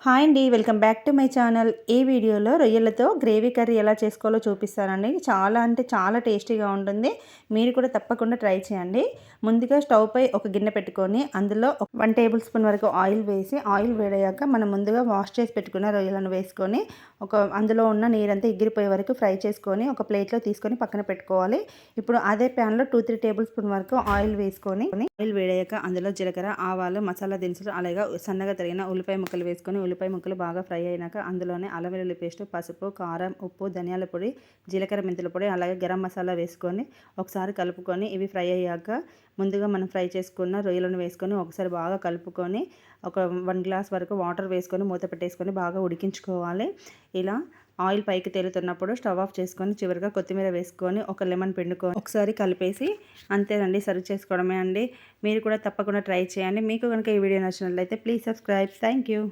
Hi అండి, welcome back to my channel. ఈ వీడియోలో రొయ్యలతో గ్రేవీ కర్రీ ఎలా చేసుకోవాలో చూపిస్తానండి. చాలా అంటే చాలా టేస్టీగా ఉంటుంది. మీరు కూడా తప్పకుండా ట్రై చేయండి. ముందుగా స్టవ్ పై ఒక గిన్నె పెట్టుకొని అందులో 1 టేబుల్ స్పూన్ వరకు ఆయిల్ వేసి, ఆయిల్ వేడయ్యాక మనం ముందుగా వాష్ చేసి పెట్టుకున్న రొయ్యలను వేసుకొని అందులో ఉన్న నీరంతా ఎగిరిపోయే వరకు ఫ్రై చేసుకొని ఒక ప్లేట్లో తీసుకొని పక్కన పెట్టుకోవాలి. ఇప్పుడు అదే ప్యాన్లో 2-3 టేబుల్ స్పూన్ వరకు ఆయిల్ వేసుకొని, ఆయిల్ వేడయ్యాక అందులో జీలకర్ర, ఆవాలు, మసాలా దినుసులు, అలాగే సన్నగా తరిగిన ఉల్లిపాయ ముక్కలు వేసుకొని, ఉల్లిపాయ ముక్కలు బాగా ఫ్రై అయినాక అందులోనే అల్లం వెల్లుల్లి పేస్ట్, పసుపు, కారం, ఉప్పు, ధనియాల పొడి, జీలకర్ర మెంతుల పొడి, అలాగే గరం మసాలా వేసుకొని ఒకసారి కలుపుకొని, ఇవి ఫ్రై అయ్యాక ముందుగా మనం ఫ్రై చేసుకున్న రొయ్యలను వేసుకొని ఒకసారి బాగా కలుపుకొని ఒక 1 గ్లాస్ వరకు వాటర్ వేసుకొని మూత పెట్టేసుకొని బాగా ఉడికించుకోవాలి. ఇలా ఆయిల్ పైకి తేలుతున్నప్పుడు స్టవ్ ఆఫ్ చేసుకొని చివరిగా కొత్తిమీర వేసుకొని ఒక లెమన్ పిండుకొని ఒకసారి కలిపేసి అంతేనండి, సర్వ్ చేసుకోవడమే అండి. మీరు కూడా తప్పకుండా ట్రై చేయండి. మీకు కనుక ఈ వీడియో నచ్చినట్లయితే ప్లీజ్ సబ్స్క్రైబ్. Thank you.